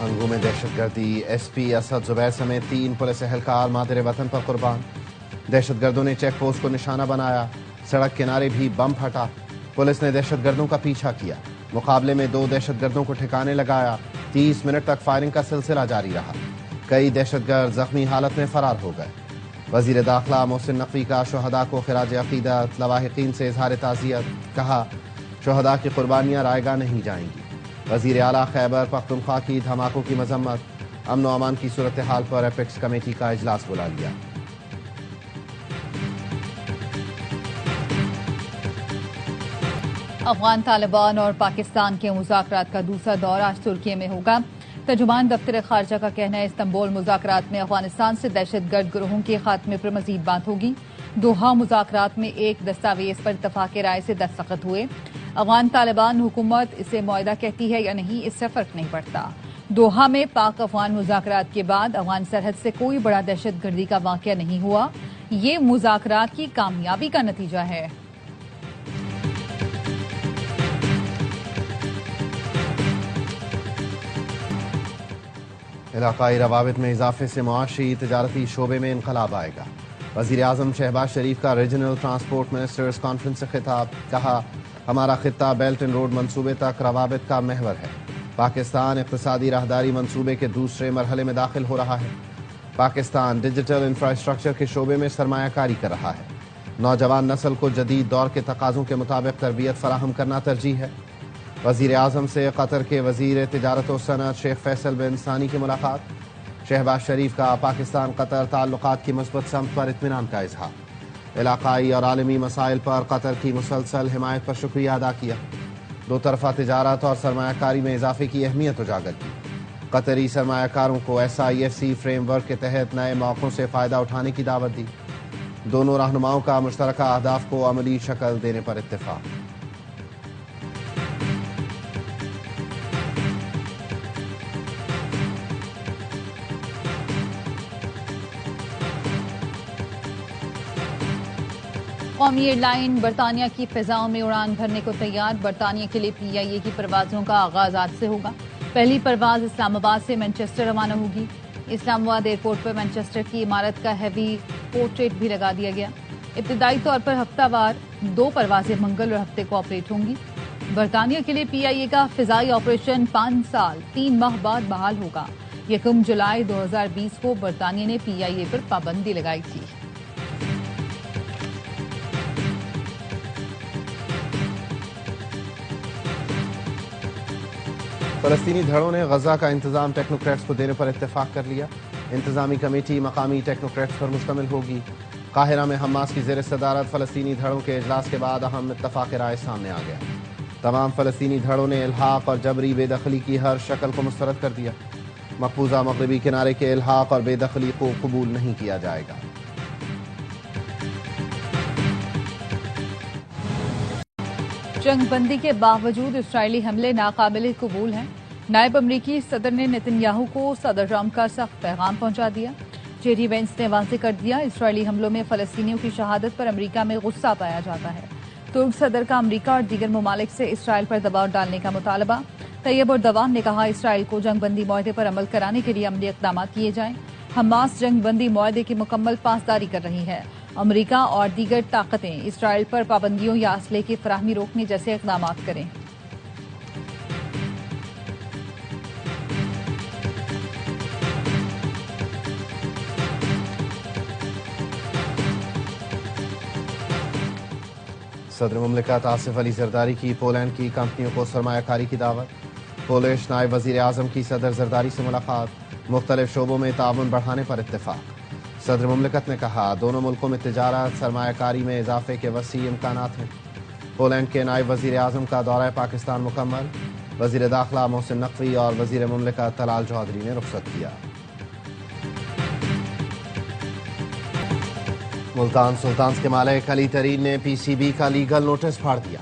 ہنگو میں دہشت گردی، ایس پی اسد زبیر سمیت 3 پولیس اہلکار مادر وطن پر قربان۔ دہشت گردوں نے چیک پوسٹ کو نشانہ بنایا، سڑک کنارے بھی بم پھٹا۔ پولیس نے دہشت گردوں کا پیچھا کیا، مقابلے میں 2 دہشت گردوں کو ٹھکانے لگایا۔ 30 منٹ تک فائرنگ کا سلسلہ جاری رہا، کئی دہشت گرد زخمی حالت میں فرار ہو گئے۔ وزیر داخلہ محسن نقوی کا شہداء کو خراج عقیدت، لواحقین سے اظہار تعزیت، کہا شہداء کی قربانیاں رائے گاہ نہیں جائیں گی۔ وزیر اعلیٰ خیبر پختونخوا کی دھماکوں کی مذمت، امن و امان کی صورتحال پر ایپیکس کمیٹی کا اجلاس بلا لیا۔ افغان طالبان اور پاکستان کے مذاکرات کا دوسرا دور آج ترکی میں ہوگا۔ ترجمان دفتر خارجہ کا کہنا ہے استنبول مذاکرات میں افغانستان سے دہشت گرد گروہوں کے خاتمے پر مزید بات ہوگی۔ دوحہ مذاکرات میں ایک دستاویز پر اتفاق رائے سے دستخط ہوئے۔ افغان طالبان حکومت اسے معاہدہ کہتی ہے یا نہیں، اس سے فرق نہیں پڑتا۔ دوحہ میں پاک افغان مذاکرات کے بعد افغان سرحد سے کوئی بڑا دہشت گردی کا واقعہ نہیں ہوا، یہ مذاکرات کی کامیابی کا نتیجہ ہے۔ علاقائی روابط میں اضافے سے معاشی تجارتی شعبے میں انقلاب آئے گا۔ وزیر اعظم شہباز شریف کا ریجنل ٹرانسپورٹ منسٹرز کانفرنس سے خطاب، کہا ہمارا خطہ بیلٹ اینڈ روڈ منصوبے تک روابط کا محور ہے۔ پاکستان اقتصادی راہداری منصوبے کے دوسرے مرحلے میں داخل ہو رہا ہے۔ پاکستان ڈیجیٹل انفراسٹرکچر کے شعبے میں سرمایہ کاری کر رہا ہے۔ نوجوان نسل کو جدید دور کے تقاضوں کے مطابق تربیت فراہم کرنا ترجیح ہے۔ وزیر اعظم سے قطر کے وزیر تجارت و صنعت شیخ فیصل بن ثانی کی ملاقات۔ شہباز شریف کا پاکستان قطر تعلقات کی مثبت سمت پر اطمینان کا اظہار۔ علاقائی اور عالمی مسائل پر قطر کی مسلسل حمایت پر شکریہ ادا کیا۔ دو طرفہ تجارت اور سرمایہ کاری میں اضافے کی اہمیت اجاگر کی۔ قطری سرمایہ کاروں کو SIFC فریم ورک کے تحت نئے موقعوں سے فائدہ اٹھانے کی دعوت دی۔ دونوں رہنماؤں کا مشترکہ اہداف کو عملی شکل دینے پر اتفاق۔ قومی ایئر لائن برطانیہ کی فضاؤں میں اڑان بھرنے کو تیار۔ برطانیہ کے لیے PIA کی پروازوں کا آغاز آج سے ہوگا۔ پہلی پرواز اسلام آباد سے مینچسٹر روانہ ہوگی۔ اسلام آباد ایئرپورٹ پر مینچسٹر کی عمارت کا ہیوی پورٹریٹ بھی لگا دیا گیا۔ ابتدائی طور پر ہفتہ وار 2 پروازیں منگل اور ہفتے کو آپریٹ ہوں گی۔ برطانیہ کے لیے PIA کا فضائی آپریشن 5 سال 3 ماہ بعد بحال ہوگا۔ 1 جولائی 2020 کو برطانیہ نے PIA پر پابندی لگائی تھی۔ فلسطینی دھڑوں نے غزہ کا انتظام ٹیکنوکریٹس کو دینے پر اتفاق کر لیا۔ انتظامی کمیٹی مقامی ٹیکنوکریٹس پر مشتمل ہوگی۔ قاہرہ میں حماس کی زیر صدارت فلسطینی دھڑوں کے اجلاس کے بعد اہم اتفاق رائے سامنے آ گیا۔ تمام فلسطینی دھڑوں نے الحاق اور جبری بے دخلی کی ہر شکل کو مسترد کر دیا۔ مقبوضہ مغربی کنارے کے الحاق اور بے دخلی کو قبول نہیں کیا جائے گا۔ جنگ بندی کے باوجود اسرائیلی حملے ناقابل قبول ہیں۔ نائب امریکی صدر نے نتن یاہو کو صدر ٹرمپ کا سخت پیغام پہنچا دیا۔ جیڈی وینس نے واضح کر دیا اسرائیلی حملوں میں فلسطینیوں کی شہادت پر امریکہ میں غصہ پایا جاتا ہے۔ ترک صدر کا امریکہ اور دیگر ممالک سے اسرائیل پر دباؤ ڈالنے کا مطالبہ۔ طیب اردوان نے کہا اسرائیل کو جنگ بندی معاہدے پر عمل کرانے کے لیے عملی اقدامات کیے جائیں۔ حماس جنگ بندی معاہدے کی مکمل پاسداری کر رہی ہے۔ امریکہ اور دیگر طاقتیں اسرائیل پر پابندیوں یا اسلحے کی فراہمی روکنے جیسے اقدامات کریں۔ صدر مملکت آصف علی زرداری کی پولینڈ کی کمپنیوں کو سرمایہ کاری کی دعوت۔ پولش نائب وزیر اعظم کی صدر زرداری سے ملاقات۔ مختلف شعبوں میں تعاون بڑھانے پر اتفاق۔ صدر مملکت نے کہا دونوں ملکوں میں تجارت سرمایہ کاری میں اضافے کے وسیع امکانات ہیں۔ پولینڈ کے نائب وزیر اعظم کا دورہ پاکستان مکمل۔ وزیر داخلہ محسن نقوی اور وزیر مملکت طلال چودھری نے رخصت کیا۔ ملتان سلطانز کے مالک علی ترین نے PCB کا لیگل نوٹس پھاڑ دیا۔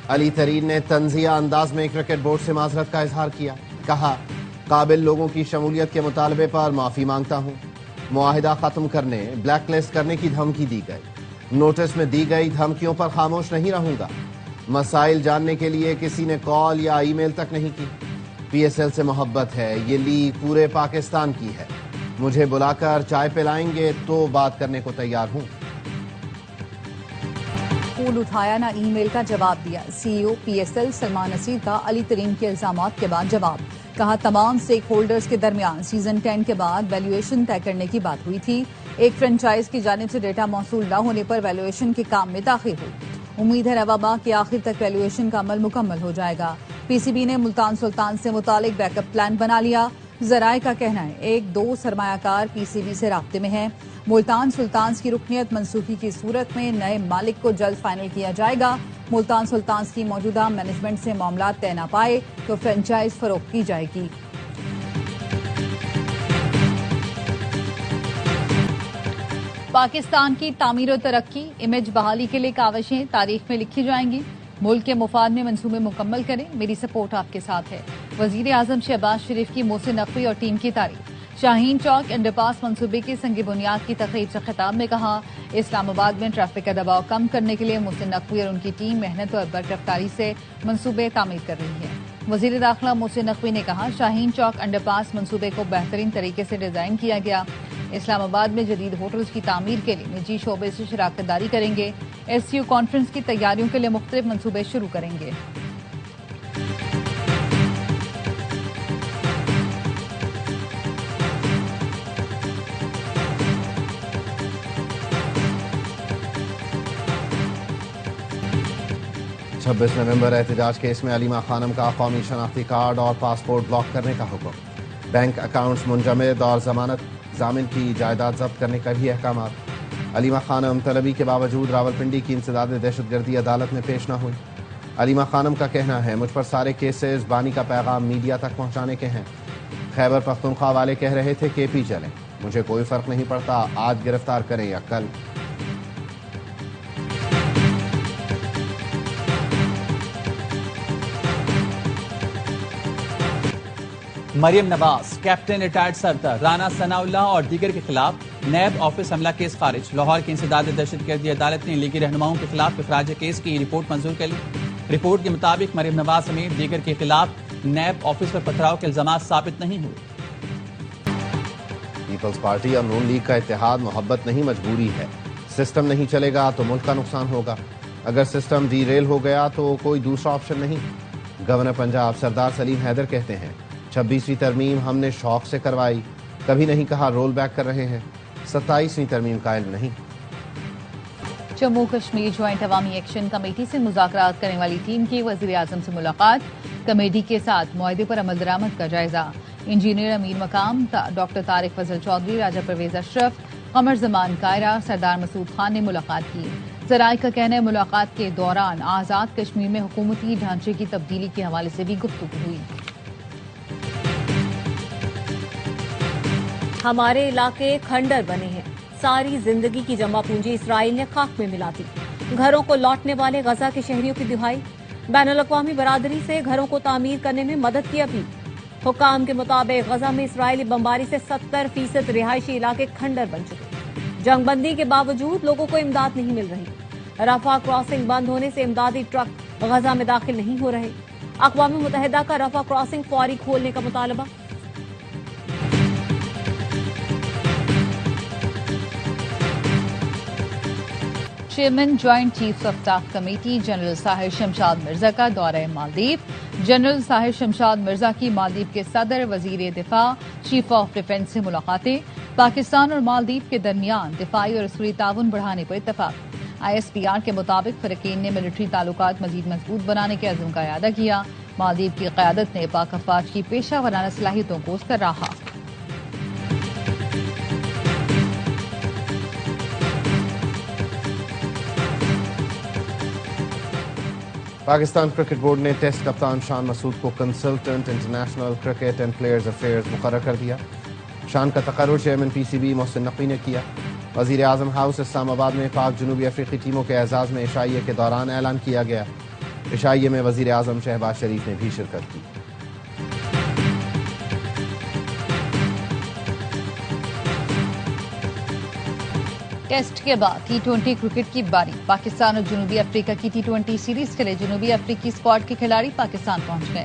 علی ترین نے طنزیہ انداز میں کرکٹ بورڈ سے معذرت کا اظہار کیا۔ کہا قابل لوگوں کی شمولیت کے مطالبے پر معافی مانگتا ہوں۔ معاہدہ ختم کرنے بلیک لسٹ کرنے کی دھمکی دی گئی۔ نوٹس میں دی گئی دھمکیوں پر خاموش نہیں رہوں گا۔ مسائل جاننے کے لیے کسی نے کال یا ای میل تک نہیں کی۔ PSL سے محبت ہے، یہ لیگ پورے پاکستان کی ہے، مجھے بلا کر چائے پلائیں گے تو بات کرنے کو تیار ہوں۔ پھول اٹھایا نہ ای میل کا جواب دیا، CEO PSL سلمان نصیر کا علی ترین کے الزامات کے بعد جواب، کہا تمام سٹیک ہولڈرز کے درمیان سیزن 10 کے بعد ویلیویشن طے کرنے کی بات ہوئی تھی، ایک فرنچائز کی جانب سے ڈیٹا موصول نہ ہونے پر ویلیویشن کے کام میں تاخیر ہوئی، امید ہے رواں ماہ کے آخر تک ویلیویشن کا عمل مکمل ہو جائے گا۔ PCB نے ملتان سلطان سے متعلق بیک اپ پلان بنا لیا، ذرائع کا کہنا ہے 1-2 سرمایہ کار PCB سے رابطے میں ہیں، ملتان سلطانز کی رکنیت منسوخی کی صورت میں نئے مالک کو جلد فائنل کیا جائے گا، ملتان سلطانز کی موجودہ مینجمنٹ سے معاملات طے نہ پائے تو فرنچائز فروخت کی جائے گی۔ پاکستان کی تعمیر و ترقی، امیج بحالی کے لیے کاوشیں تاریخ میں لکھی جائیں گی، ملک کے مفاد میں منصوبے مکمل کریں، میری سپورٹ آپ کے ساتھ ہے، وزیر اعظم شہباز شریف کی محسن نقوی اور ٹیم کی تعریف۔ شاہین چوک انڈر پاس منصوبے کی سنگ بنیاد کی تقریب سے خطاب میں کہا اسلام آباد میں ٹریفک کا دباؤ کم کرنے کے لیے محسن نقوی اور ان کی ٹیم محنت اور برگرفتاری سے منصوبے تعمیر کر رہی ہے۔ وزیر داخلہ محسن نقوی نے کہا شاہین چوک انڈر پاس منصوبے کو بہترین طریقے سے ڈیزائن کیا گیا، اسلام آباد میں جدید ہوٹلز کی تعمیر کے لیے نجی شعبے سے شراکت داری کریں گے، SCO کانفرنس کی تیاریوں کے لیے مختلف منصوبے شروع کریں گے۔ چھبیس نومبر احتجاج کیس میں علیمہ خانم کا قومی شناختی کارڈ اور پاسپورٹ بلاک کرنے کا حکم، بینک اکاؤنٹس منجمد اور ضامن کی جائیداد ضبط کرنے کا بھی احکامات۔ علیمہ خانم طلبی کے باوجود راولپنڈی کی انسداد دہشت گردی عدالت میں پیش نہ ہوئی، علیمہ خانم کا کہنا ہے مجھ پر سارے کیسز بانی کا پیغام میڈیا تک پہنچانے کے ہیں، خیبر پختونخوا والے کہہ رہے تھے KP چلیں، مجھے کوئی فرق نہیں پڑتا آج گرفتار کریں یا کل۔ مریم نواز، کیپٹن ریٹائرڈ سردار رانا ثناء اللہ اور دیگر کے خلاف نیب آفس حملہ کیس خارج، لاہور کی انسداد دہشت گردی عدالت نے لیگی رہنماؤں کے خلاف اخراج کیس کی رپورٹ منظور کر لی۔ رپورٹ کے مطابق مریم نواز سمیت دیگر کے خلاف نیب آفس پر پتھراؤ کے الزامات ثابت نہیں ہوئے۔ پیپلز پارٹی اور نون لیگ کا اتحاد محبت نہیں مجبوری ہے، سسٹم نہیں چلے گا تو ملک کا نقصان ہوگا، اگر سسٹم ڈی ریل ہو گیا تو کوئی دوسرا آپشن نہیں۔ گورنر پنجاب سردار سلیم حیدر کہتے ہیں 26ویں ترمیم ہم نے شوق سے کروائی، کبھی نہیں کہا رول بیک کر رہے ہیں، 27ویں ترمیم کا علم نہیں۔ جموں کشمیر جوائنٹ عوامی ایکشن کمیٹی سے مذاکرات کرنے والی ٹیم کی وزیر اعظم سے ملاقات، کمیٹی کے ساتھ معاہدے پر عمل درآمد کا جائزہ، انجینئر امیر مقام ڈاکٹر طارق فضل چودھری، راجہ پرویز اشرف، قمر زمان کائرہ، سردار مسعود خان نے ملاقات کی۔ ذرائع کا کہنا ہے ملاقات کے دوران آزاد کشمیر میں حکومتی ڈھانچے کی تبدیلی کے حوالے سے بھی گفتگو ہوئی۔ ہمارے علاقے کھنڈر بنے ہیں، ساری زندگی کی جمع پونجی اسرائیل نے خاک میں ملا دی، گھروں کو لوٹنے والے غزہ کے شہریوں کی دہائی، بین الاقوامی برادری سے گھروں کو تعمیر کرنے میں مدد کی اپیل۔ حکام کے مطابق غزہ میں اسرائیلی بمباری سے 70% رہائشی علاقے کھنڈر بن چکے، جنگ بندی کے باوجود لوگوں کو امداد نہیں مل رہی، رفح کراسنگ بند ہونے سے امدادی ٹرک غزہ میں داخل نہیں ہو رہے، اقوام متحدہ کا رفح کراسنگ فوری کھولنے کا مطالبہ۔ Chairman joint chiefs of staff committee general Sahir Shamshad Mirza کا دورہ مالدیپ، جنرل ساحر شمشاد مرزا کی مالدیپ کے صدر، وزیر دفاع، چیف آف ڈیفنس سے ملاقاتیں، پاکستان اور مالدیپ کے درمیان دفاعی اور عسکری تعاون بڑھانے پر اتفاق۔ ISPR کے مطابق فریقین نے ملٹری تعلقات مزید مضبوط بنانے کے عزم کا اعادہ کیا، مالدیپ کی قیادت نے پاک افواج کی پیشہ ورانہ صلاحیتوں کو سراہا۔ پاکستان کرکٹ بورڈ نے ٹیسٹ کپتان شان مسعود کو consultant international cricket and players affairs مقرر کر دیا۔ شان کا تقرر چیئرمین PCB محسن نقوی نے کیا۔ وزیر اعظم ہاؤس اسلام آباد میں پاک جنوبی افریقی ٹیموں کے اعزاز میں عشائیے کے دوران اعلان کیا گیا۔ عشائیے میں وزیر اعظم شہباز شریف نے بھی شرکت کی۔ ٹیسٹ کے بعد T20 کرکٹ کی باری، پاکستان اور جنوبی افریقہ کی T20 سیریز کے لیے جنوبی افریقی اسکواڈ کے کھلاڑی پاکستان پہنچ گئے۔